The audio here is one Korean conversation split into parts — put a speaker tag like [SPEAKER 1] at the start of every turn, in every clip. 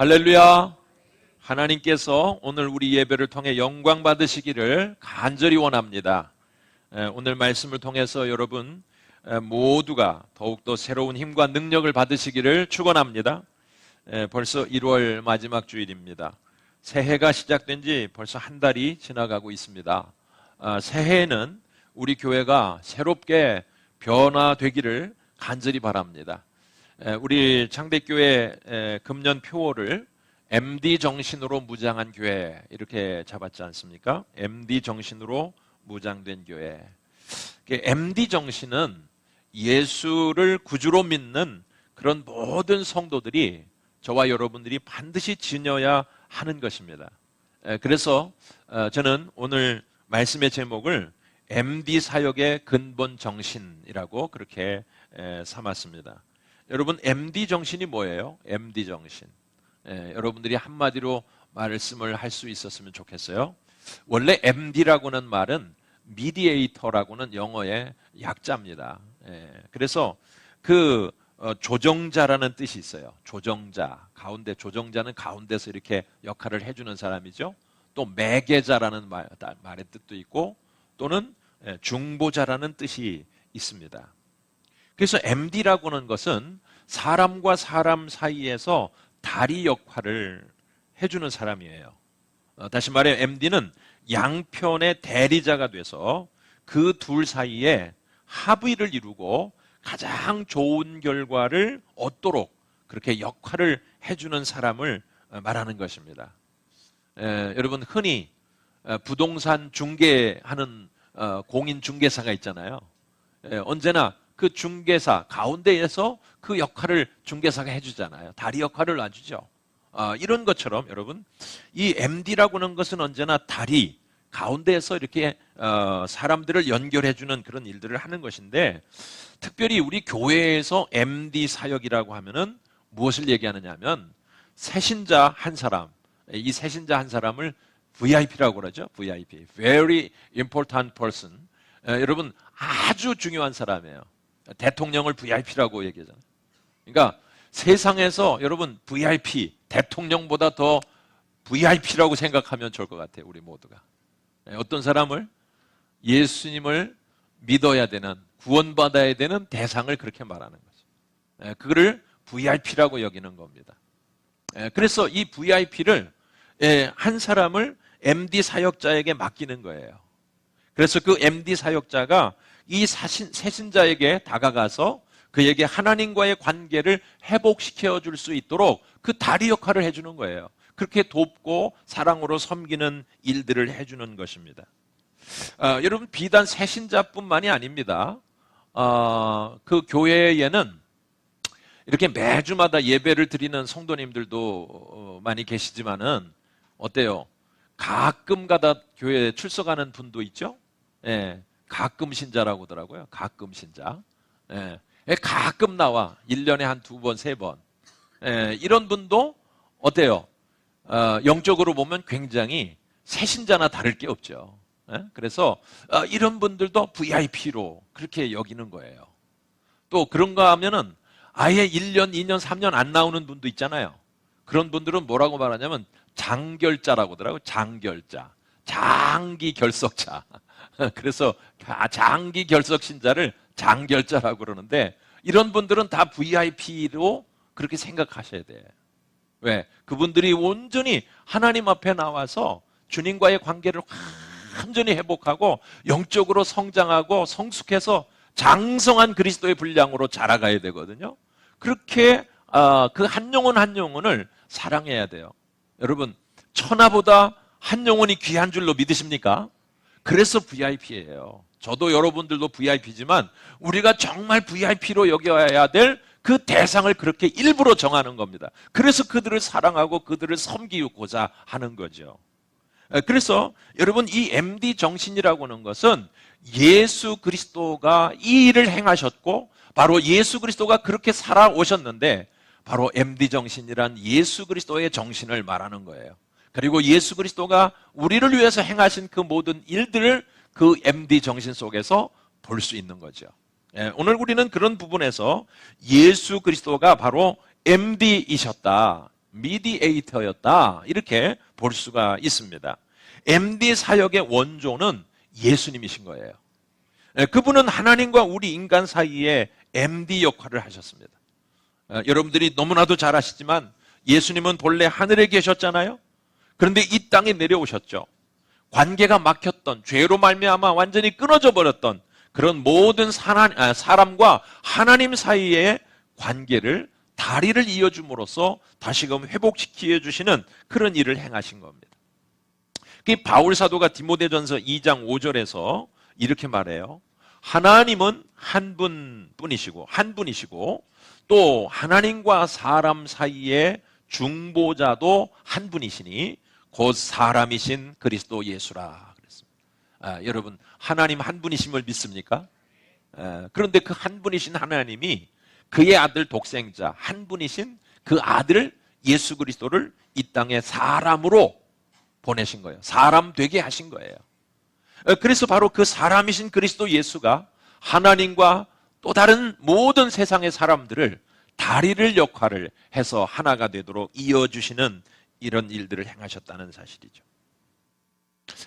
[SPEAKER 1] 할렐루야. 하나님께서 오늘 우리 예배를 통해 영광 받으시기를 간절히 원합니다. 오늘 말씀을 통해서 여러분 모두가 더욱더 새로운 힘과 능력을 받으시기를 축원합니다. 벌써 1월 마지막 주일입니다. 새해가 시작된 지 벌써 한 달이 지나가고 있습니다. 새해에는 우리 교회가 새롭게 변화되기를 간절히 바랍니다. 우리 창대교회 금년 표어를 MD 정신으로 무장한 교회 이렇게 잡았지 않습니까? MD 정신으로 무장된 교회. MD 정신은 예수를 구주로 믿는 그런 모든 성도들이 저와 여러분들이 반드시 지녀야 하는 것입니다. 그래서 저는 오늘 말씀의 제목을 MD 사역의 근본 정신이라고 그렇게 삼았습니다. 여러분, MD 정신이 뭐예요? MD 정신. 여러분들이 한마디로 말씀을 할 수 있었으면 좋겠어요. 원래 MD라고는 말은 미디에이터라고는 영어의 약자입니다. 그래서 그 조정자라는 뜻이 있어요. 조정자, 가운데 조정자는 가운데서 이렇게 역할을 해주는 사람이죠. 또 매개자라는 말의 뜻도 있고 또는 중보자라는 뜻이 있습니다. 그래서 MD라고 하는 것은 사람과 사람 사이에서 다리 역할을 해주는 사람이에요. 다시 말해 MD는 양편의 대리자가 돼서 그 둘 사이에 합의를 이루고 가장 좋은 결과를 얻도록 그렇게 역할을 해주는 사람을 말하는 것입니다. 여러분 흔히 부동산 중개하는 공인중개사가 있잖아요. 언제나 그 중개사 가운데에서 그 역할을 중개사가 해주잖아요. 다리 역할을 놔주죠. 이런 것처럼 여러분 이 MD라고 하는 것은 언제나 다리 가운데에서 이렇게 사람들을 연결해주는 그런 일들을 하는 것인데 특별히 우리 교회에서 MD 사역이라고 하면은 무엇을 얘기하느냐 하면 새신자 한 사람, 이 새신자 한 사람을 VIP라고 그러죠. VIP, Very Important Person. 여러분 아주 중요한 사람이에요. 대통령을 VIP라고 얘기하잖아요. 그러니까 세상에서 여러분 VIP, 대통령보다 더 VIP라고 생각하면 좋을 것 같아요. 우리 모두가. 어떤 사람을 예수님을 믿어야 되는, 구원받아야 되는 대상을 그렇게 말하는 거죠. 그거를 VIP라고 여기는 겁니다. 그래서 이 VIP를 한 사람을 MD 사역자에게 맡기는 거예요. 그래서 그 MD 사역자가 이 새신자에게 다가가서 그에게 하나님과의 관계를 회복시켜 줄 수 있도록 그 다리 역할을 해주는 거예요. 그렇게 돕고 사랑으로 섬기는 일들을 해주는 것입니다. 여러분 비단 새신자뿐만이 아닙니다. 그 교회에는 이렇게 매주마다 예배를 드리는 성도님들도 많이 계시지만은 어때요? 가끔 가다 교회에 출석하는 분도 있죠? 가끔 신자라고 하더라고요. 가끔 신자. 가끔 나와. 1년에 한 2번, 3번. 이런 분도 어때요? 영적으로 보면 굉장히 새신자나 다를 게 없죠. 그래서 이런 분들도 VIP로 그렇게 여기는 거예요. 또 그런가 하면은 아예 1년, 2년, 3년 안 나오는 분도 있잖아요. 그런 분들은 뭐라고 말하냐면 장결자라고 하더라고요. 장결자. 장기 결석자. 그래서 장기 결석 신자를 장결자라고 그러는데 이런 분들은 다 VIP로 그렇게 생각하셔야 돼. 왜? 그분들이 온전히 하나님 앞에 나와서 주님과의 관계를 완전히 회복하고 영적으로 성장하고 성숙해서 장성한 그리스도의 분량으로 자라가야 되거든요. 그렇게 그 한 영혼 한 영혼을 사랑해야 돼요. 여러분 천하보다 한 영혼이 귀한 줄로 믿으십니까? 그래서 VIP예요. 저도 여러분들도 VIP지만 우리가 정말 VIP로 여겨야 될 그 대상을 그렇게 일부러 정하는 겁니다. 그래서 그들을 사랑하고 그들을 섬기고자 하는 거죠. 그래서 여러분 이 MD 정신이라고 하는 것은 예수 그리스도가 이 일을 행하셨고 바로 예수 그리스도가 그렇게 살아오셨는데 바로 MD 정신이란 예수 그리스도의 정신을 말하는 거예요. 그리고 예수 그리스도가 우리를 위해서 행하신 그 모든 일들을 그 MD 정신 속에서 볼 수 있는 거죠. 오늘 우리는 그런 부분에서 예수 그리스도가 바로 MD이셨다. 미디에이터였다. 이렇게 볼 수가 있습니다. MD 사역의 원조는 예수님이신 거예요. 그분은 하나님과 우리 인간 사이에 MD 역할을 하셨습니다. 여러분들이 너무나도 잘 아시지만 예수님은 본래 하늘에 계셨잖아요. 그런데 이 땅에 내려오셨죠. 관계가 막혔던, 죄로 말미암아 완전히 끊어져 버렸던 그런 모든 사람과 하나님 사이의 관계를, 다리를 이어줌으로써 다시금 회복시켜 주시는 그런 일을 행하신 겁니다. 바울 사도가 디모데전서 2장 5절에서 이렇게 말해요. 하나님은 한 분이시고 또 하나님과 사람 사이의 중보자도 한 분이시니 곧 사람이신 그리스도 예수라 그랬습니다. 여러분, 하나님 한 분이심을 믿습니까? 그런데 그 한 분이신 하나님이 그의 아들 독생자 한 분이신 그 아들 예수 그리스도를 이 땅에 사람으로 보내신 거예요. 사람 되게 하신 거예요. 그래서 바로 그 사람이신 그리스도 예수가 하나님과 또 다른 모든 세상의 사람들을 다리를 역할을 해서 하나가 되도록 이어주시는 이런 일들을 행하셨다는 사실이죠.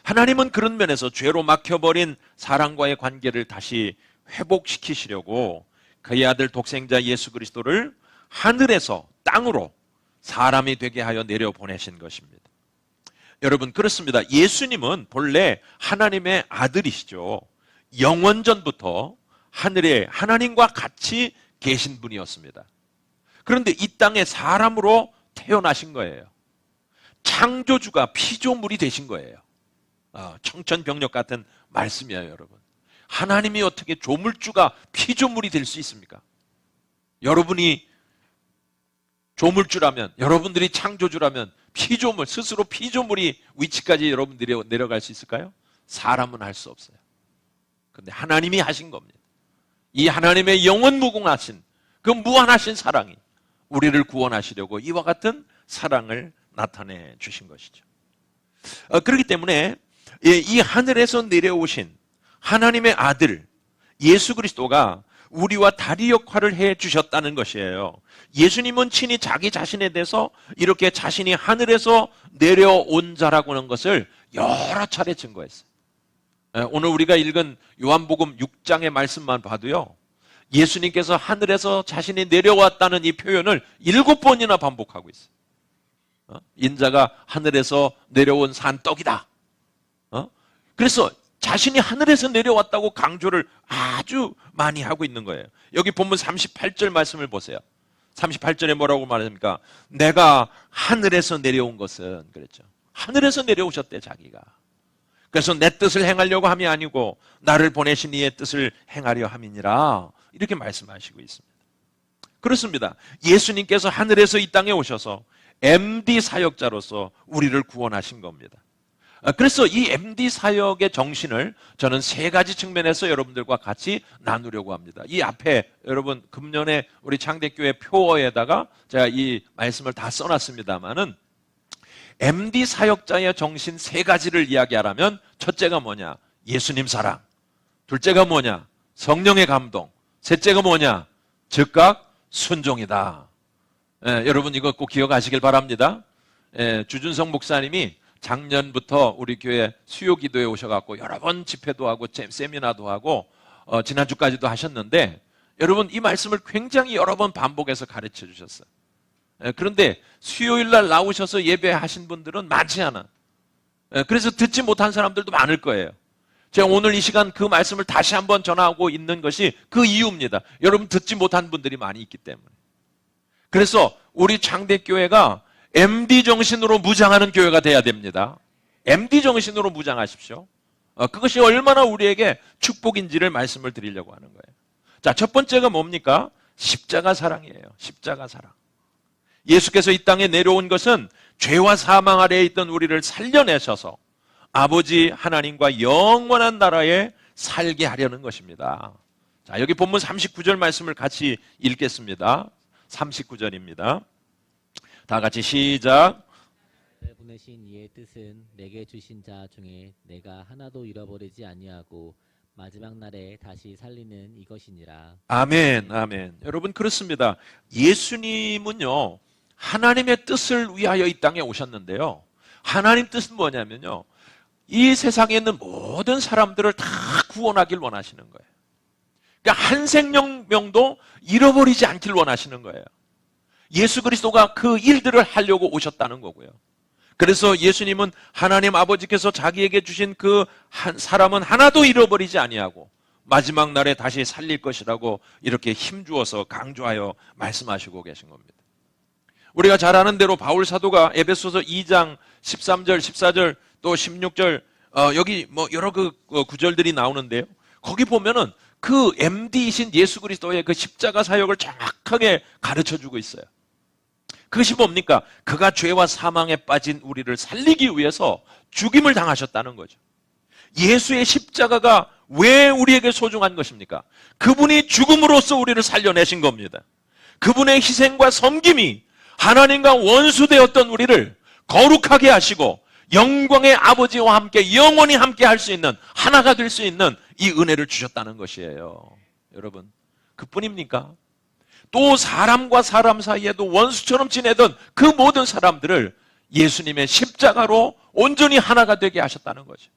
[SPEAKER 1] 하나님은 그런 면에서 죄로 막혀버린 사람과의 관계를 다시 회복시키시려고 그의 아들 독생자 예수 그리스도를 하늘에서 땅으로 사람이 되게 하여 내려보내신 것입니다. 여러분, 그렇습니다. 예수님은 본래 하나님의 아들이시죠. 영원전부터 하늘에 하나님과 같이 계신 분이었습니다. 그런데 이 땅에 사람으로 태어나신 거예요. 창조주가 피조물이 되신 거예요. 청천벽력 같은 말씀이에요, 여러분. 하나님이 어떻게 조물주가 피조물이 될 수 있습니까? 여러분이 조물주라면, 여러분들이 창조주라면 피조물, 스스로 피조물이 위치까지 여러분들이 내려갈 수 있을까요? 사람은 할 수 없어요. 그런데 하나님이 하신 겁니다. 이 하나님의 영원무궁하신 그 무한하신 사랑이 우리를 구원하시려고 이와 같은 사랑을 나타내 주신 것이죠. 그렇기 때문에 이 하늘에서 내려오신 하나님의 아들 예수 그리스도가 우리와 다리 역할을 해 주셨다는 것이에요. 예수님은 친히 자기 자신에 대해서 이렇게 자신이 하늘에서 내려온 자라고 하는 것을 여러 차례 증거했어요. 오늘 우리가 읽은 요한복음 6장의 말씀만 봐도요, 예수님께서 하늘에서 자신이 내려왔다는 이 표현을 7번이나 반복하고 있어요. 인자가 하늘에서 내려온 산떡이다. 그래서 자신이 하늘에서 내려왔다고 강조를 아주 많이 하고 있는 거예요. 여기 본문 38절 말씀을 보세요. 38절에 뭐라고 말합니까? 내가 하늘에서 내려온 것은, 그랬죠. 하늘에서 내려오셨대, 자기가. 그래서 내 뜻을 행하려고 함이 아니고 나를 보내신 이의 뜻을 행하려 함이니라, 이렇게 말씀하시고 있습니다. 그렇습니다. 예수님께서 하늘에서 이 땅에 오셔서 MD 사역자로서 우리를 구원하신 겁니다. 그래서 이 MD 사역의 정신을 저는 3가지 측면에서 여러분들과 같이 나누려고 합니다. 이 앞에 여러분 금년에 우리 창대교회 표어에다가 제가 이 말씀을 다 써놨습니다만은, MD 사역자의 정신 3가지를 이야기하라면, 첫째가 뭐냐? 예수님 사랑. 둘째가 뭐냐? 성령의 감동. 셋째가 뭐냐? 즉각 순종이다. 여러분 이거 꼭 기억하시길 바랍니다. 주준성 목사님이 작년부터 우리 교회 수요기도에 오셔갖고 여러 번 집회도 하고 세미나도 하고 지난주까지도 하셨는데, 여러분 이 말씀을 굉장히 여러 번 반복해서 가르쳐 주셨어요. 그런데 수요일날 나오셔서 예배하신 분들은 많지 않아. 그래서 듣지 못한 사람들도 많을 거예요. 제가 오늘 이 시간 그 말씀을 다시 한번 전하고 있는 것이 그 이유입니다. 여러분 듣지 못한 분들이 많이 있기 때문에. 그래서 우리 창대교회가 MD 정신으로 무장하는 교회가 돼야 됩니다. MD 정신으로 무장하십시오. 그것이 얼마나 우리에게 축복인지를 말씀을 드리려고 하는 거예요. 자, 첫 번째가 뭡니까? 십자가 사랑이에요. 십자가 사랑. 예수께서 이 땅에 내려온 것은 죄와 사망 아래에 있던 우리를 살려내셔서 아버지 하나님과 영원한 나라에 살게 하려는 것입니다. 자, 여기 본문 39절 말씀을 같이 읽겠습니다. 39절입니다. 다 같이 시작.
[SPEAKER 2] 보내신 이의 뜻은 내게 주신 자 중에 내가 하나도 잃어버리지 아니하고 마지막 날에 다시 살리는 이것이니라.
[SPEAKER 1] 아멘, 아멘. 여러분 그렇습니다. 예수님은요, 하나님의 뜻을 위하여 이 땅에 오셨는데요. 하나님 뜻은 뭐냐면요. 이 세상에 있는 모든 사람들을 다 구원하길 원하시는 거예요. 그러니까 한 생명도 잃어버리지 않길 원하시는 거예요. 예수 그리스도가 그 일들을 하려고 오셨다는 거고요. 그래서 예수님은 하나님 아버지께서 자기에게 주신 그 한 사람은 하나도 잃어버리지 아니하고 마지막 날에 다시 살릴 것이라고 이렇게 힘주어서 강조하여 말씀하시고 계신 겁니다. 우리가 잘 아는 대로 바울 사도가 에베소서 2장 13절, 14절 또 16절 여기 뭐 여러 그 구절들이 나오는데요. 거기 보면은 그 MD이신 예수 그리스도의 그 십자가 사역을 정확하게 가르쳐주고 있어요. 그것이 뭡니까? 그가 죄와 사망에 빠진 우리를 살리기 위해서 죽임을 당하셨다는 거죠. 예수의 십자가가 왜 우리에게 소중한 것입니까? 그분이 죽음으로써 우리를 살려내신 겁니다. 그분의 희생과 섬김이 하나님과 원수되었던 우리를 거룩하게 하시고 영광의 아버지와 함께 영원히 함께 할 수 있는, 하나가 될 수 있는 이 은혜를 주셨다는 것이에요. 여러분, 그뿐입니까? 또 사람과 사람 사이에도 원수처럼 지내던 그 모든 사람들을 예수님의 십자가로 온전히 하나가 되게 하셨다는 거죠.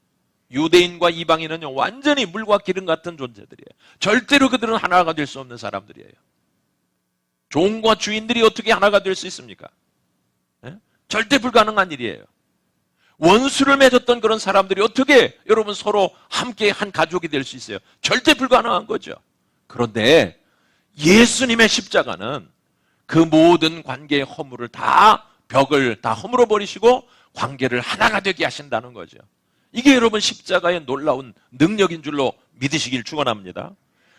[SPEAKER 1] 유대인과 이방인은요, 완전히 물과 기름 같은 존재들이에요. 절대로 그들은 하나가 될 수 없는 사람들이에요. 종과 주인들이 어떻게 하나가 될 수 있습니까? 네? 절대 불가능한 일이에요. 원수를 맺었던 그런 사람들이 어떻게 여러분 서로 함께 한 가족이 될 수 있어요? 절대 불가능한 거죠. 그런데 예수님의 십자가는 그 모든 관계의 허물을 벽을 다 허물어 버리시고 관계를 하나가 되게 하신다는 거죠. 이게 여러분 십자가의 놀라운 능력인 줄로 믿으시길 축원합니다.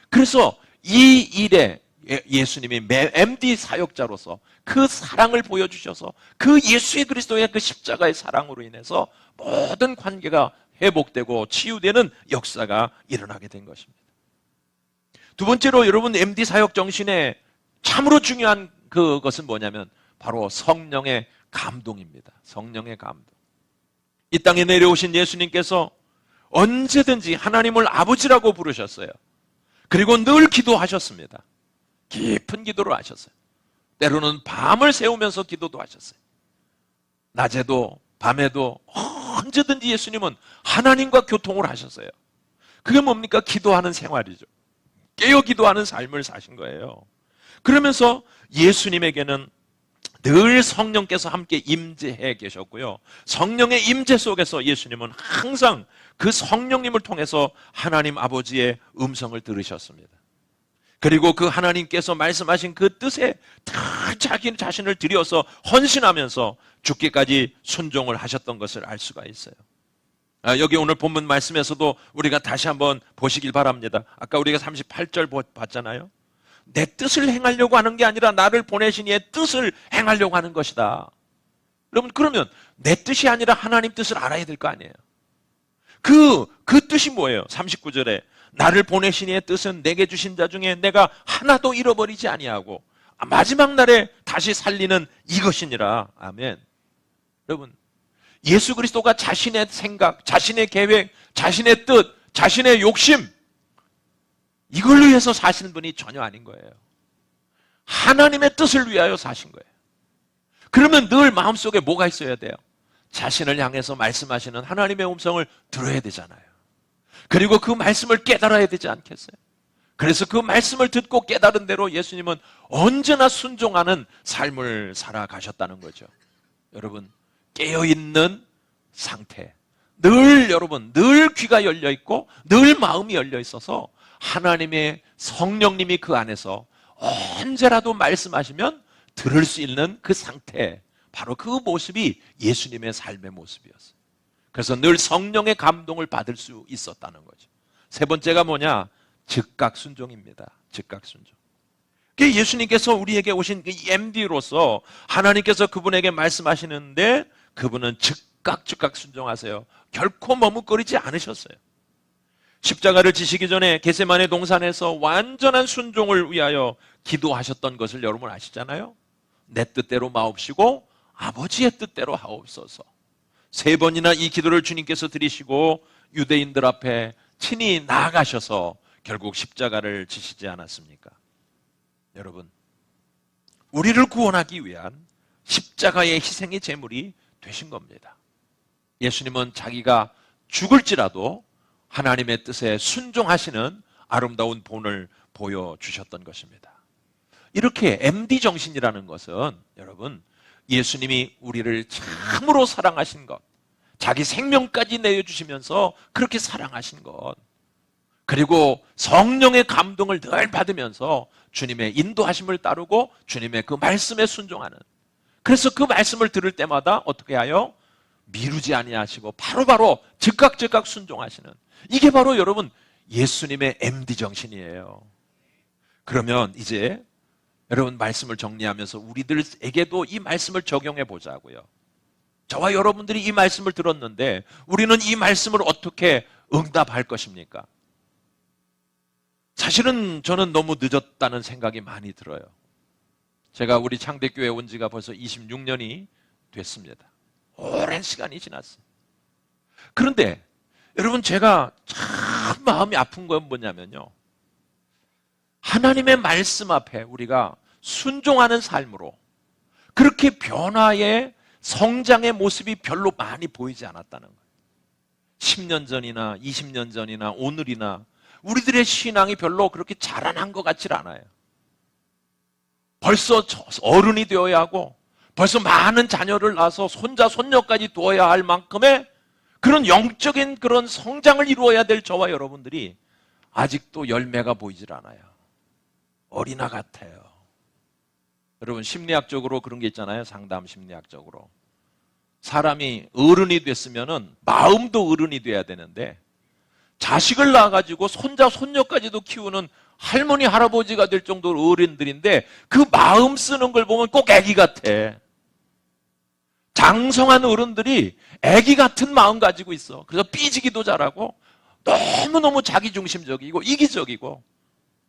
[SPEAKER 1] 그래서 이 일에 예수님이 MD 사역자로서 그 사랑을 보여주셔서 그 예수의 그리스도의 그 십자가의 사랑으로 인해서 모든 관계가 회복되고 치유되는 역사가 일어나게 된 것입니다. 두 번째로 여러분 MD 사역 정신의 참으로 중요한 그것은 뭐냐면 바로 성령의 감동입니다. 성령의 감동. 이 땅에 내려오신 예수님께서 언제든지 하나님을 아버지라고 부르셨어요. 그리고 늘 기도하셨습니다. 깊은 기도를 하셨어요. 때로는 밤을 새우면서 기도도 하셨어요. 낮에도 밤에도 언제든지 예수님은 하나님과 교통을 하셨어요. 그게 뭡니까? 기도하는 생활이죠. 깨어 기도하는 삶을 사신 거예요. 그러면서 예수님에게는 늘 성령께서 함께 임재해 계셨고요. 성령의 임재 속에서 예수님은 항상 그 성령님을 통해서 하나님 아버지의 음성을 들으셨습니다. 그리고 그 하나님께서 말씀하신 그 뜻에 다 자기 자신을 들여서 헌신하면서 죽기까지 순종을 하셨던 것을 알 수가 있어요. 여기 오늘 본문 말씀에서도 우리가 다시 한번 보시길 바랍니다. 아까 우리가 38절 봤잖아요. 내 뜻을 행하려고 하는 게 아니라 나를 보내신 이의 뜻을 행하려고 하는 것이다. 여러분, 그러면 내 뜻이 아니라 하나님 뜻을 알아야 될 거 아니에요. 그 뜻이 뭐예요? 39절에 나를 보내신 이의 뜻은 내게 주신 자 중에 내가 하나도 잃어버리지 아니하고 마지막 날에 다시 살리는 이것이니라. 아멘. 여러분, 예수 그리스도가 자신의 생각, 자신의 계획, 자신의 뜻, 자신의 욕심, 이걸 위해서 사시는 분이 전혀 아닌 거예요. 하나님의 뜻을 위하여 사신 거예요. 그러면 늘 마음속에 뭐가 있어야 돼요? 자신을 향해서 말씀하시는 하나님의 음성을 들어야 되잖아요. 그리고 그 말씀을 깨달아야 되지 않겠어요? 그래서 그 말씀을 듣고 깨달은 대로 예수님은 언제나 순종하는 삶을 살아가셨다는 거죠. 여러분, 깨어있는 상태, 여러분 늘 귀가 열려 있고 늘 마음이 열려 있어서 하나님의 성령님이 그 안에서 언제라도 말씀하시면 들을 수 있는 그 상태, 바로 그 모습이 예수님의 삶의 모습이었어요. 그래서 늘 성령의 감동을 받을 수 있었다는 거죠. 세 번째가 뭐냐? 즉각 순종입니다. 즉각 순종. 예수님께서 우리에게 오신 그 MD로서 하나님께서 그분에게 말씀하시는데 그분은 즉각 순종하세요. 결코 머뭇거리지 않으셨어요. 십자가를 지시기 전에 겟세마네 동산에서 완전한 순종을 위하여 기도하셨던 것을 여러분 아시잖아요. 내 뜻대로 마옵시고 아버지의 뜻대로 하옵소서. 3번이나 이 기도를 주님께서 드리시고 유대인들 앞에 친히 나아가셔서 결국 십자가를 지시지 않았습니까? 여러분, 우리를 구원하기 위한 십자가의 희생이 제물이 되신 겁니다. 예수님은 자기가 죽을지라도 하나님의 뜻에 순종하시는 아름다운 본을 보여주셨던 것입니다. 이렇게 MD 정신이라는 것은 여러분, 예수님이 우리를 참으로 사랑하신 것, 자기 생명까지 내어주시면서 그렇게 사랑하신 것, 그리고 성령의 감동을 늘 받으면서 주님의 인도하심을 따르고 주님의 그 말씀에 순종하는, 그래서 그 말씀을 들을 때마다 어떻게 하여? 미루지 아니하시고 바로바로 즉각 순종하시는, 이게 바로 여러분 예수님의 MD 정신이에요. 그러면 이제 여러분 말씀을 정리하면서 우리들에게도 이 말씀을 적용해 보자고요. 저와 여러분들이 이 말씀을 들었는데 우리는 이 말씀을 어떻게 응답할 것입니까? 사실은 저는 너무 늦었다는 생각이 많이 들어요. 제가 우리 창대교회 온 지가 벌써 26년이 됐습니다. 오랜 시간이 지났어요. 그런데 여러분, 제가 참 마음이 아픈 건 뭐냐면요, 하나님의 말씀 앞에 우리가 순종하는 삶으로 그렇게 변화의 성장의 모습이 별로 많이 보이지 않았다는 거예요. 10년 전이나 20년 전이나 오늘이나 우리들의 신앙이 별로 그렇게 자라난 것 같지 않아요. 벌써 어른이 되어야 하고 벌써 많은 자녀를 낳아서 손자 손녀까지 두어야 할 만큼의 그런 영적인 그런 성장을 이루어야 될 저와 여러분들이 아직도 열매가 보이질 않아요. 어린아 같아요. 여러분, 심리학적으로 그런 게 있잖아요. 상담 심리학적으로 사람이 어른이 됐으면은 마음도 어른이 돼야 되는데, 자식을 낳아가지고 손자 손녀까지도 키우는 할머니 할아버지가 될 정도로 어른들인데 그 마음 쓰는 걸 보면 꼭 애기 같아. 장성한 어른들이 애기 같은 마음 가지고 있어. 그래서 삐지기도 잘하고 너무너무 자기중심적이고 이기적이고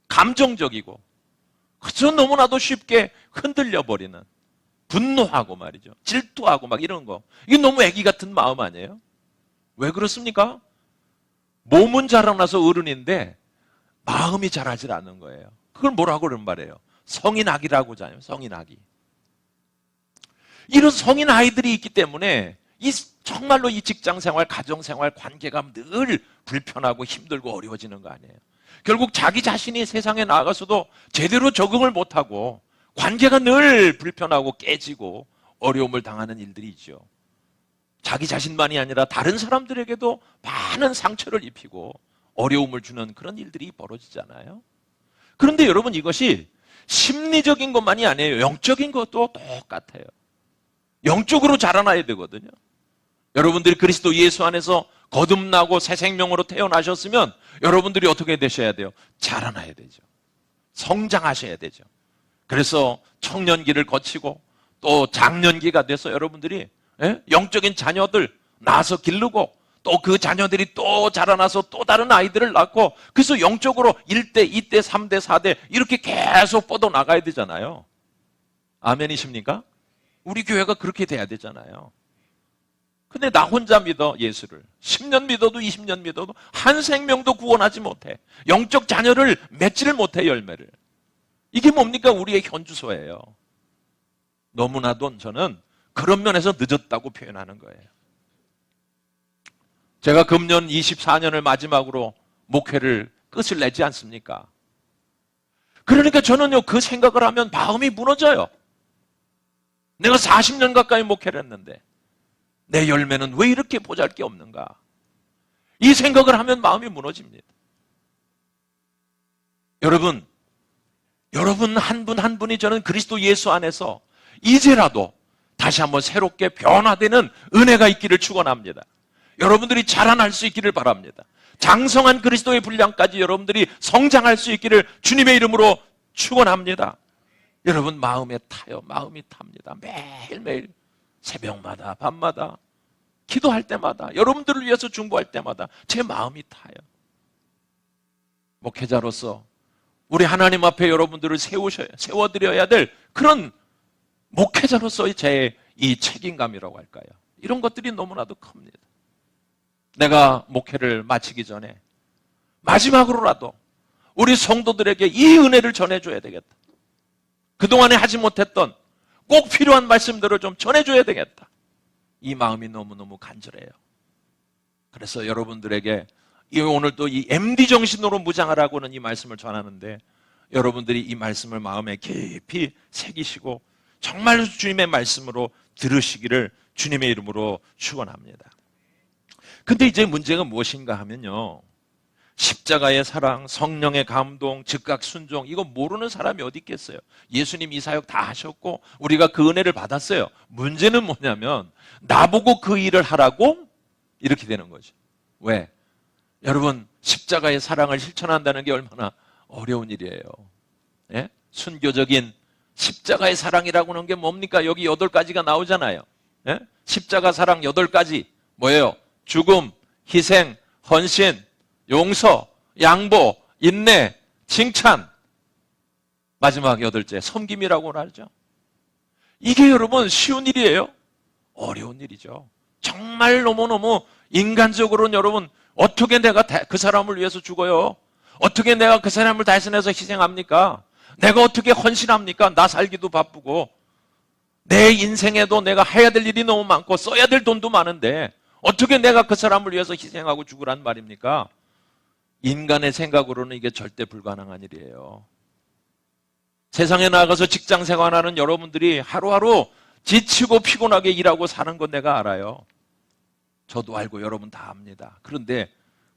[SPEAKER 1] 감정적이고, 그저 너무나도 쉽게 흔들려 버리는, 분노하고 말이죠, 질투하고 막 이런 거, 이게 너무 애기 같은 마음 아니에요? 왜 그렇습니까? 몸은 자라나서 어른인데 마음이 자라질 않는 거예요. 그걸 뭐라고 그런 말이에요? 성인아기라고 하잖아요. 성인아기. 이런 성인 아이들이 있기 때문에 정말로 이 직장생활, 가정생활, 관계가 늘 불편하고 힘들고 어려워지는 거 아니에요. 결국 자기 자신이 세상에 나가서도 제대로 적응을 못하고 관계가 늘 불편하고 깨지고 어려움을 당하는 일들이 있죠. 자기 자신만이 아니라 다른 사람들에게도 많은 상처를 입히고 어려움을 주는 그런 일들이 벌어지잖아요. 그런데 여러분, 이것이 심리적인 것만이 아니에요. 영적인 것도 똑같아요. 영적으로 자라나야 되거든요. 여러분들이 그리스도 예수 안에서 거듭나고 새 생명으로 태어나셨으면 여러분들이 어떻게 되셔야 돼요? 자라나야 되죠. 성장하셔야 되죠. 그래서 청년기를 거치고 또 장년기가 돼서 여러분들이 영적인 자녀들 낳아서 기르고 또 그 자녀들이 또 자라나서 또 다른 아이들을 낳고, 그래서 영적으로 1대, 2대, 3대, 4대 이렇게 계속 뻗어나가야 되잖아요. 아멘이십니까? 우리 교회가 그렇게 돼야 되잖아요. 근데 나 혼자 믿어 예수를 10년 믿어도 20년 믿어도 한 생명도 구원하지 못해. 영적 자녀를 맺지를 못해, 열매를. 이게 뭡니까? 우리의 현주소예요. 너무나도 저는 그런 면에서 늦었다고 표현하는 거예요. 제가 금년 24년을 마지막으로 목회를 끝을 내지 않습니까? 그러니까 저는요, 그 생각을 하면 마음이 무너져요. 내가 40년 가까이 목회를 했는데 내 열매는 왜 이렇게 보잘게 없는가? 이 생각을 하면 마음이 무너집니다. 여러분 한 분 한 분이 저는 그리스도 예수 안에서 이제라도 다시 한번 새롭게 변화되는 은혜가 있기를 축원합니다. 여러분들이 자라날 수 있기를 바랍니다. 장성한 그리스도의 분량까지 여러분들이 성장할 수 있기를 주님의 이름으로 축원합니다. 여러분, 마음에 타요. 마음이 탑니다. 매일매일 새벽마다 밤마다 기도할 때마다 여러분들을 위해서 중보할 때마다 제 마음이 타요. 목회자로서 우리 하나님 앞에 여러분들을 세워드려야 될 그런 목회자로서의 제 이 책임감이라고 할까요? 이런 것들이 너무나도 큽니다. 내가 목회를 마치기 전에 마지막으로라도 우리 성도들에게 이 은혜를 전해줘야 되겠다. 그동안에 하지 못했던 꼭 필요한 말씀들을 좀 전해줘야 되겠다. 이 마음이 너무너무 간절해요. 그래서 여러분들에게 오늘 또 이 MD 정신으로 무장하라고는 이 말씀을 전하는데, 여러분들이 이 말씀을 마음에 깊이 새기시고 정말로 주님의 말씀으로 들으시기를 주님의 이름으로 축원합니다. 근데 이제 문제가 무엇인가 하면요, 십자가의 사랑, 성령의 감동, 즉각 순종, 이거 모르는 사람이 어디 있겠어요? 예수님 이 사역 다 하셨고 우리가 그 은혜를 받았어요. 문제는 뭐냐면 나보고 그 일을 하라고 이렇게 되는 거죠. 왜? 여러분, 십자가의 사랑을 실천한다는 게 얼마나 어려운 일이에요. 예? 순교적인 십자가의 사랑이라고 하는 게 뭡니까? 여기 8가지가 나오잖아요. 예? 십자가 사랑 8가지 뭐예요? 죽음, 희생, 헌신, 용서, 양보, 인내, 칭찬, 마지막 8째 섬김이라고 하죠. 이게 여러분 쉬운 일이에요? 어려운 일이죠. 정말 너무너무 인간적으로는 여러분, 어떻게 내가 그 사람을 위해서 죽어요? 어떻게 내가 그 사람을 대신해서 희생합니까? 내가 어떻게 헌신합니까? 나 살기도 바쁘고 내 인생에도 내가 해야 될 일이 너무 많고 써야 될 돈도 많은데 어떻게 내가 그 사람을 위해서 희생하고 죽으란 말입니까? 인간의 생각으로는 이게 절대 불가능한 일이에요. 세상에 나가서 직장 생활하는 여러분들이 하루하루 지치고 피곤하게 일하고 사는 건 내가 알아요. 저도 알고 여러분 다 압니다. 그런데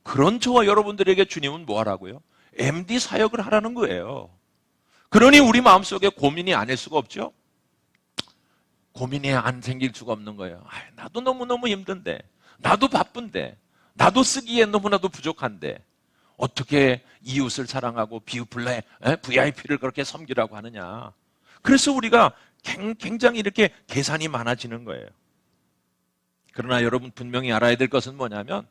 [SPEAKER 1] 그런 저와 여러분들에게 주님은 뭐 하라고요? MD 사역을 하라는 거예요. 그러니 우리 마음속에 고민이 아닐 수가 없죠? 고민이 안 생길 수가 없는 거예요. 나도 너무너무 힘든데, 나도 바쁜데, 나도 쓰기에 너무나도 부족한데 어떻게 이웃을 사랑하고 VIP를 그렇게 섬기라고 하느냐. 그래서 우리가 굉장히 이렇게 계산이 많아지는 거예요. 그러나 여러분 분명히 알아야 될 것은 뭐냐면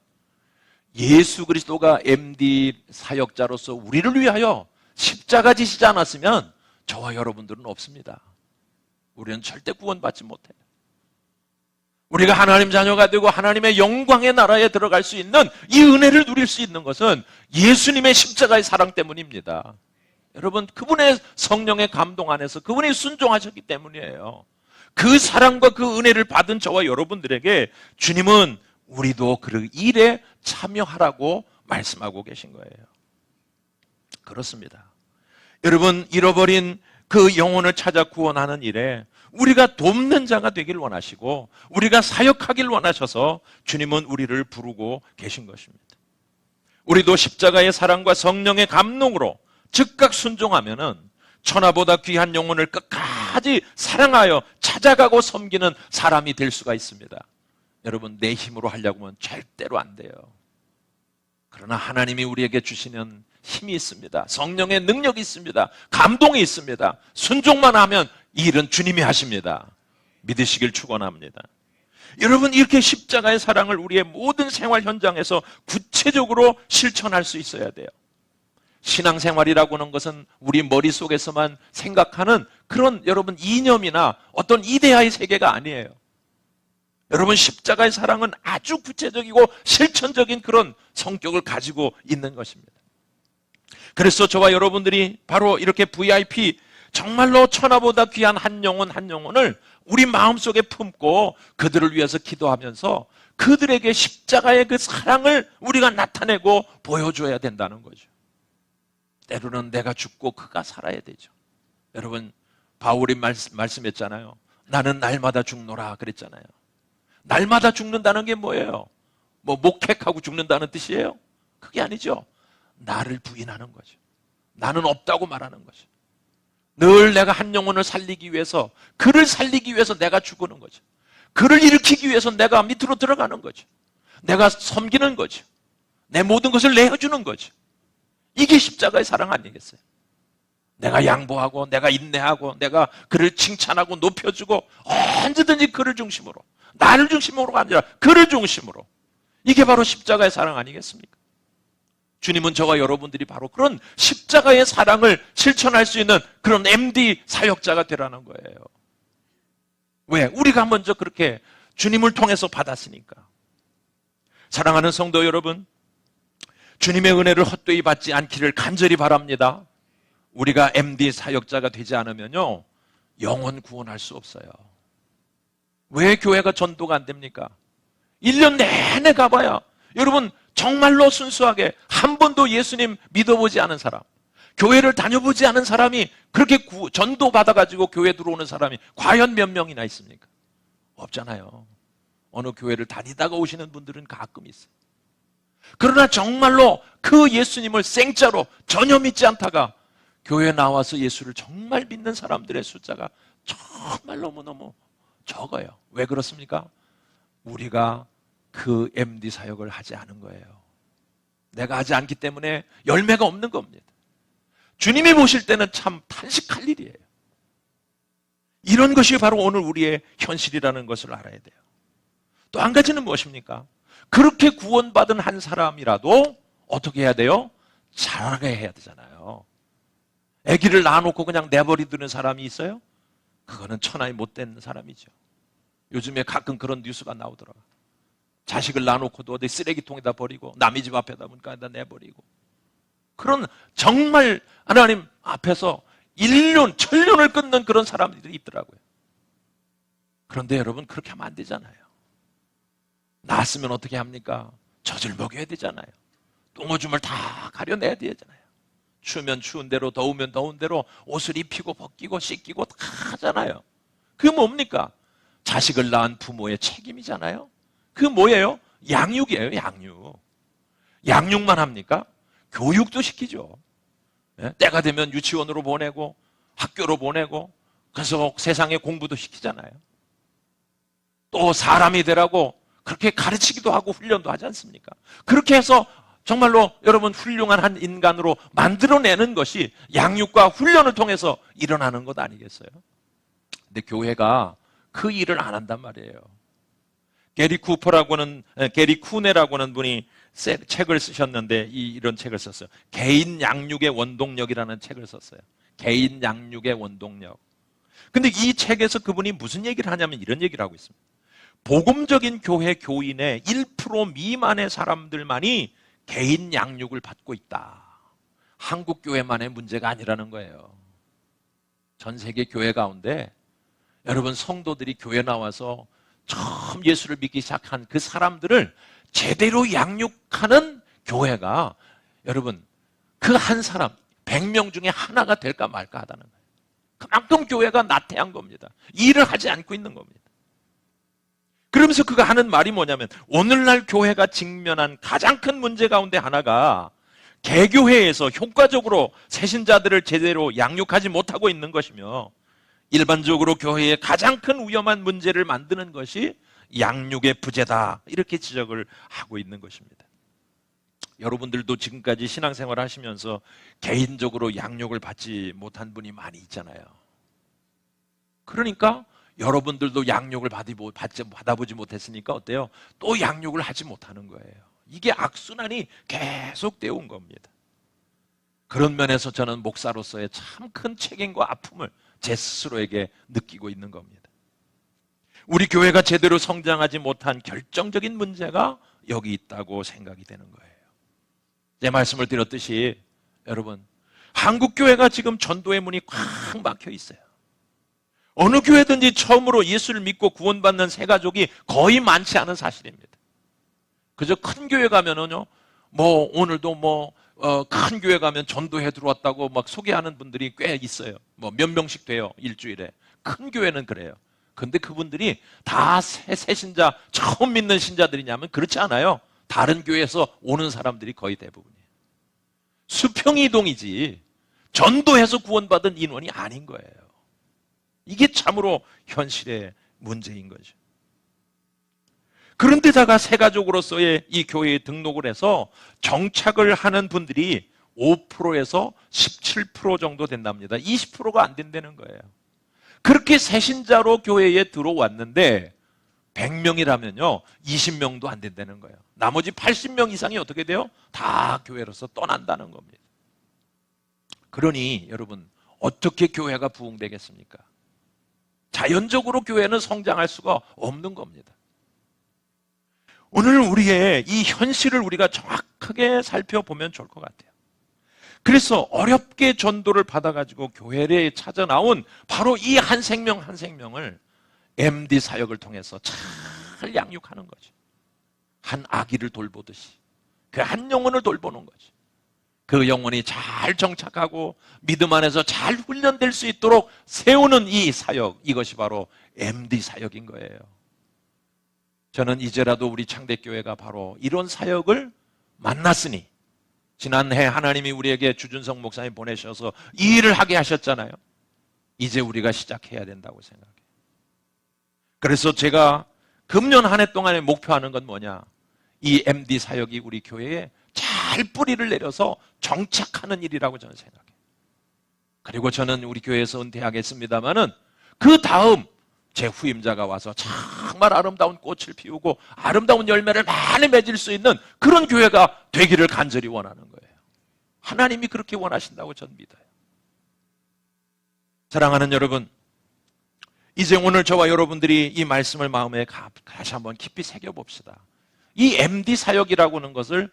[SPEAKER 1] 예수 그리스도가 MD 사역자로서 우리를 위하여 십자가 지시지 않았으면 저와 여러분들은 없습니다. 우리는 절대 구원받지 못해요. 우리가 하나님 자녀가 되고 하나님의 영광의 나라에 들어갈 수 있는 이 은혜를 누릴 수 있는 것은 예수님의 십자가의 사랑 때문입니다. 여러분, 그분의 성령의 감동 안에서 그분이 순종하셨기 때문이에요. 그 사랑과 그 은혜를 받은 저와 여러분들에게 주님은 우리도 그 일에 참여하라고 말씀하고 계신 거예요. 그렇습니다. 여러분, 잃어버린 그 영혼을 찾아 구원하는 일에 우리가 돕는 자가 되길 원하시고 우리가 사역하길 원하셔서 주님은 우리를 부르고 계신 것입니다. 우리도 십자가의 사랑과 성령의 감동으로 즉각 순종하면은 천하보다 귀한 영혼을 끝까지 사랑하여 찾아가고 섬기는 사람이 될 수가 있습니다. 여러분, 내 힘으로 하려고 하면 절대로 안 돼요. 그러나 하나님이 우리에게 주시는 힘이 있습니다. 성령의 능력이 있습니다. 감동이 있습니다. 순종만 하면 이 일은 주님이 하십니다. 믿으시길 축원합니다. 여러분, 이렇게 십자가의 사랑을 우리의 모든 생활 현장에서 구체적으로 실천할 수 있어야 돼요. 신앙생활이라고 하는 것은 우리 머릿속에서만 생각하는 그런 여러분 이념이나 어떤 이데아의 세계가 아니에요. 여러분, 십자가의 사랑은 아주 구체적이고 실천적인 그런 성격을 가지고 있는 것입니다. 그래서 저와 여러분들이 바로 이렇게 VIP, 정말로 천하보다 귀한 한 영혼을 우리 마음속에 품고 그들을 위해서 기도하면서 그들에게 십자가의 그 사랑을 우리가 나타내고 보여줘야 된다는 거죠. 때로는 내가 죽고 그가 살아야 되죠. 여러분, 바울이 말씀했잖아요. 나는 날마다 죽노라 그랬잖아요. 날마다 죽는다는 게 뭐예요? 목핵하고 죽는다는 뜻이에요? 그게 아니죠. 나를 부인하는 거죠. 나는 없다고 말하는 거죠. 늘 내가 한 영혼을 살리기 위해서, 그를 살리기 위해서 내가 죽는 거죠. 그를 일으키기 위해서 내가 밑으로 들어가는 거죠. 내가 섬기는 거죠. 내 모든 것을 내어주는 거죠. 이게 십자가의 사랑 아니겠어요? 내가 양보하고 내가 인내하고 내가 그를 칭찬하고 높여주고 언제든지 그를 중심으로, 나를 중심으로가 아니라 그를 중심으로, 이게 바로 십자가의 사랑 아니겠습니까? 주님은 저와 여러분들이 바로 그런 십자가의 사랑을 실천할 수 있는 그런 MD 사역자가 되라는 거예요. 왜? 우리가 먼저 그렇게 주님을 통해서 받았으니까. 사랑하는 성도 여러분, 주님의 은혜를 헛되이 받지 않기를 간절히 바랍니다. 우리가 MD 사역자가 되지 않으면요, 영혼 구원할 수 없어요. 왜 교회가 전도가 안 됩니까? 1년 내내 가봐야 여러분 정말로 순수하게 한 번도 예수님 믿어보지 않은 사람, 교회를 다녀보지 않은 사람이 그렇게 전도 받아가지고 교회 들어오는 사람이 과연 몇 명이나 있습니까? 없잖아요. 어느 교회를 다니다가 오시는 분들은 가끔 있어요. 그러나 정말로 그 예수님을 생짜로 전혀 믿지 않다가 교회에 나와서 예수를 정말 믿는 사람들의 숫자가 정말 너무너무 적어요. 왜 그렇습니까? 우리가 그 MD 사역을 하지 않은 거예요. 내가 하지 않기 때문에 열매가 없는 겁니다. 주님이 보실 때는 참 탄식할 일이에요. 이런 것이 바로 오늘 우리의 현실이라는 것을 알아야 돼요. 또 한 가지는 무엇입니까? 그렇게 구원받은 한 사람이라도 어떻게 해야 돼요? 잘하게 해야 되잖아요. 아기를 낳아놓고 그냥 내버리두는 사람이 있어요? 그거는 천하에 못된 사람이죠. 요즘에 가끔 그런 뉴스가 나오더라고요. 자식을 낳아놓고도 어디 쓰레기통에다 버리고 남의 집 앞에다 문간에다 내버리고, 그런 정말 하나님 앞에서 인륜, 천륜을 끊는 그런 사람들이 있더라고요. 그런데 여러분 그렇게 하면 안 되잖아요. 낳았으면 어떻게 합니까? 젖을 먹여야 되잖아요. 똥오줌을 다 가려내야 되잖아요. 추우면 추운 대로, 더우면 더운 대로 옷을 입히고 벗기고 씻기고 다 하잖아요. 그게 뭡니까? 자식을 낳은 부모의 책임이잖아요. 그게 뭐예요? 양육이에요. 양육만 합니까? 교육도 시키죠. 때가 되면 유치원으로 보내고 학교로 보내고 그래서 세상에 공부도 시키잖아요. 또 사람이 되라고 그렇게 가르치기도 하고 훈련도 하지 않습니까? 그렇게 해서 정말로 여러분 훌륭한 한 인간으로 만들어내는 것이 양육과 훈련을 통해서 일어나는 것 아니겠어요? 근데 교회가 그 일을 안 한단 말이에요. 게리 쿠네라고 하는 분이 책을 쓰셨는데 이런 책을 썼어요. 개인 양육의 원동력이라는 책을 썼어요. 개인 양육의 원동력. 근데 이 책에서 그분이 무슨 얘기를 하냐면 이런 얘기를 하고 있습니다. 복음적인 교회 교인의 1% 미만의 사람들만이 개인 양육을 받고 있다. 한국 교회만의 문제가 아니라는 거예요. 전 세계 교회 가운데 여러분 성도들이 교회 나와서 처음 예수를 믿기 시작한 그 사람들을 제대로 양육하는 교회가 여러분 그 한 사람 100명 중에 하나가 될까 말까 하다는 거예요. 그만큼 교회가 나태한 겁니다. 일을 하지 않고 있는 겁니다. 그러면서 그가 하는 말이 뭐냐면 오늘날 교회가 직면한 가장 큰 문제 가운데 하나가 개교회에서 효과적으로 새신자들을 제대로 양육하지 못하고 있는 것이며, 일반적으로 교회의 가장 큰 위험한 문제를 만드는 것이 양육의 부재다, 이렇게 지적을 하고 있는 것입니다. 여러분들도 지금까지 신앙생활을 하시면서 개인적으로 양육을 받지 못한 분이 많이 있잖아요. 그러니까 여러분들도 양육을 받아보지 못했으니까 어때요? 또 양육을 하지 못하는 거예요. 이게 악순환이 계속되어 온 겁니다. 그런 면에서 저는 목사로서의 참 큰 책임과 아픔을 제 스스로에게 느끼고 있는 겁니다. 우리 교회가 제대로 성장하지 못한 결정적인 문제가 여기 있다고 생각이 되는 거예요. 제 말씀을 드렸듯이 여러분, 한국 교회가 지금 전도의 문이 꽉 막혀 있어요. 어느 교회든지 처음으로 예수를 믿고 구원받는 새 가족이 거의 많지 않은 사실입니다. 그저 큰 교회 가면은요, 오늘도 큰 교회 가면 전도해 들어왔다고 막 소개하는 분들이 꽤 있어요. 몇 명씩 돼요, 일주일에. 큰 교회는 그래요. 근데 그분들이 다 새 신자, 처음 믿는 신자들이냐면 그렇지 않아요. 다른 교회에서 오는 사람들이 거의 대부분이에요. 수평이동이지 전도해서 구원받은 인원이 아닌 거예요. 이게 참으로 현실의 문제인 거죠. 그런데다가 새가족으로서의 이 교회에 등록을 해서 정착을 하는 분들이 5%에서 17% 정도 된답니다. 20%가 안 된다는 거예요. 그렇게 새신자로 교회에 들어왔는데 100명이라면요 20명도 안 된다는 거예요. 나머지 80명 이상이 어떻게 돼요? 다 교회로서 떠난다는 겁니다. 그러니 여러분, 어떻게 교회가 부흥되겠습니까? 자연적으로 교회는 성장할 수가 없는 겁니다. 오늘 우리의 이 현실을 우리가 정확하게 살펴보면 좋을 것 같아요. 그래서 어렵게 전도를 받아가지고 교회에 찾아 나온 바로 이 한 생명 한 생명을 MD 사역을 통해서 잘 양육하는 거죠. 한 아기를 돌보듯이 그 한 영혼을 돌보는 거죠. 그 영혼이 잘 정착하고 믿음 안에서 잘 훈련될 수 있도록 세우는 이 사역, 이것이 바로 MD 사역인 거예요. 저는 이제라도 우리 창대교회가 바로 이런 사역을 만났으니, 지난해 하나님이 우리에게 주준성 목사님 보내셔서 이 일을 하게 하셨잖아요. 이제 우리가 시작해야 된다고 생각해요. 그래서 제가 금년 한 해 동안에 목표하는 건 뭐냐, 이 MD 사역이 우리 교회에 잘 뿌리를 내려서 정착하는 일이라고 저는 생각해요. 그리고 저는 우리 교회에서 은퇴하겠습니다마는 그 다음 제 후임자가 와서 정말 아름다운 꽃을 피우고 아름다운 열매를 많이 맺을 수 있는 그런 교회가 되기를 간절히 원하는 거예요. 하나님이 그렇게 원하신다고 저는 믿어요. 사랑하는 여러분, 이제 오늘 저와 여러분들이 이 말씀을 마음에 다시 한번 깊이 새겨봅시다. 이 MD 사역이라고 하는 것을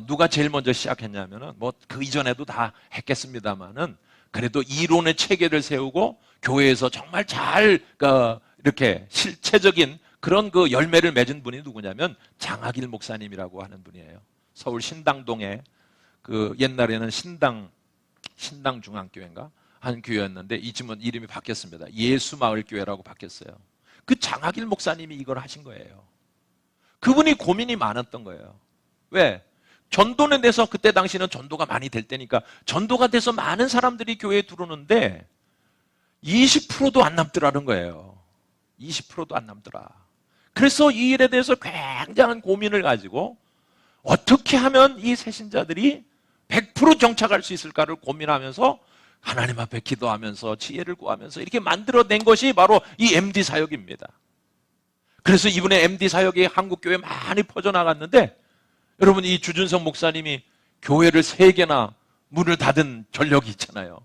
[SPEAKER 1] 누가 제일 먼저 시작했냐면은 뭐 그 이전에도 다 했겠습니다만은 그래도 이론의 체계를 세우고 교회에서 정말 잘 이렇게 실체적인 그런 그 열매를 맺은 분이 누구냐면 장학일 목사님이라고 하는 분이에요. 서울 신당동에 그 옛날에는 신당 중앙교회인가 한 교회였는데 이즘은 이름이 바뀌었습니다. 예수마을교회라고 바뀌었어요. 그 장학일 목사님이 이걸 하신 거예요. 그분이 고민이 많았던 거예요. 왜? 전도는 돼서 그때 당시는 전도가 많이 될 때니까 전도가 돼서 많은 사람들이 교회에 들어오는데 20%도 안 남더라는 거예요. 20%도 안 남더라. 그래서 이 일에 대해서 굉장한 고민을 가지고 어떻게 하면 이 새신자들이 100% 정착할 수 있을까를 고민하면서 하나님 앞에 기도하면서 지혜를 구하면서 이렇게 만들어낸 것이 바로 이 MD 사역입니다. 그래서 이분의 MD 사역이 한국 교회에 많이 퍼져나갔는데, 여러분 이 주준성 목사님이 교회를 3개나 문을 닫은 전력이 있잖아요.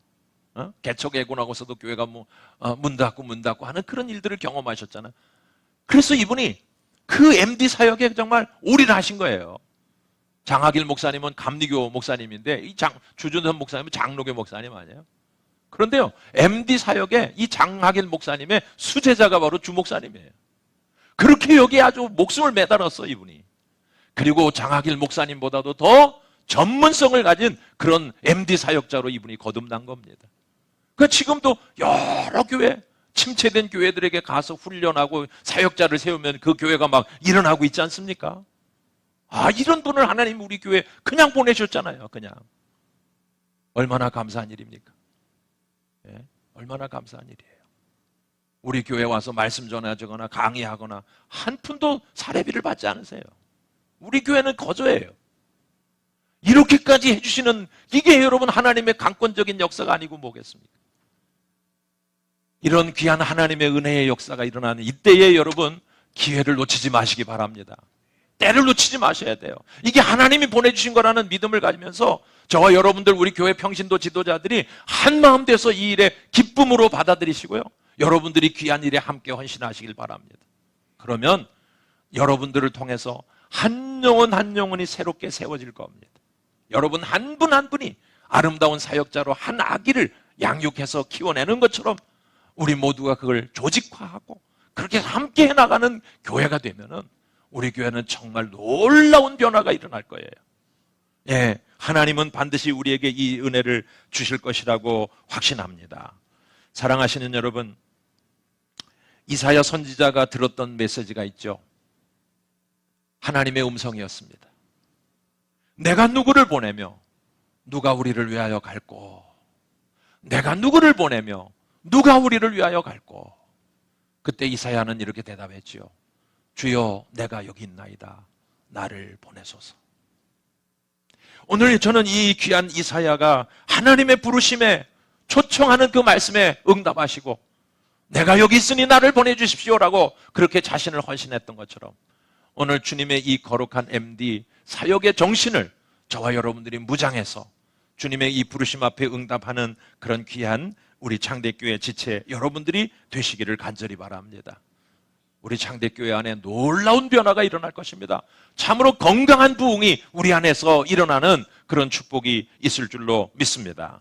[SPEAKER 1] 개척애군하고서도 교회가 문 닫고 하는 그런 일들을 경험하셨잖아요. 그래서 이분이 그 MD 사역에 정말 올인하신 거예요. 장학일 목사님은 감리교 목사님인데 이 주준성 목사님은 장로교 목사님 아니에요? 그런데요, MD 사역에 이 장학일 목사님의 수제자가 바로 주 목사님이에요. 그렇게 여기에 아주 목숨을 매달았어 이분이. 그리고 장학일 목사님보다도 더 전문성을 가진 그런 MD 사역자로 이분이 거듭난 겁니다. 그 지금도 여러 교회, 침체된 교회들에게 가서 훈련하고 사역자를 세우면 그 교회가 막 일어나고 있지 않습니까? 이런 분을 하나님 우리 교회에 그냥 보내셨잖아요. 그냥. 얼마나 감사한 일입니까? 예? 얼마나 감사한 일이에요. 우리 교회에 와서 말씀 전하거나 강의하거나 한 푼도 사례비를 받지 않으세요. 우리 교회는 거저예요. 이렇게까지 해주시는 이게 여러분 하나님의 강권적인 역사가 아니고 뭐겠습니까? 이런 귀한 하나님의 은혜의 역사가 일어나는 이때에 여러분 기회를 놓치지 마시기 바랍니다. 때를 놓치지 마셔야 돼요. 이게 하나님이 보내주신 거라는 믿음을 가지면서 저와 여러분들 우리 교회 평신도 지도자들이 한마음 돼서 이 일에 기쁨으로 받아들이시고요, 여러분들이 귀한 일에 함께 헌신하시길 바랍니다. 그러면 여러분들을 통해서 한 영혼 한 영혼이 새롭게 세워질 겁니다. 여러분 한 분 한 분이 아름다운 사역자로 한 아기를 양육해서 키워내는 것처럼 우리 모두가 그걸 조직화하고 그렇게 함께 해나가는 교회가 되면은 우리 교회는 정말 놀라운 변화가 일어날 거예요. 예, 하나님은 반드시 우리에게 이 은혜를 주실 것이라고 확신합니다. 사랑하시는 여러분, 이사야 선지자가 들었던 메시지가 있죠. 하나님의 음성이었습니다. 내가 누구를 보내며 누가 우리를 위하여 갈꼬? 내가 누구를 보내며 누가 우리를 위하여 갈꼬? 그때 이사야는 이렇게 대답했지요. 주여 내가 여기 있나이다. 나를 보내소서. 오늘 저는 이 귀한 이사야가 하나님의 부르심에 초청하는 그 말씀에 응답하시고 내가 여기 있으니 나를 보내주십시오라고 그렇게 자신을 헌신했던 것처럼 오늘 주님의 이 거룩한 MD 사역의 정신을 저와 여러분들이 무장해서 주님의 이 부르심 앞에 응답하는 그런 귀한 우리 창대교회 지체 여러분들이 되시기를 간절히 바랍니다. 우리 창대교회 안에 놀라운 변화가 일어날 것입니다. 참으로 건강한 부흥이 우리 안에서 일어나는 그런 축복이 있을 줄로 믿습니다.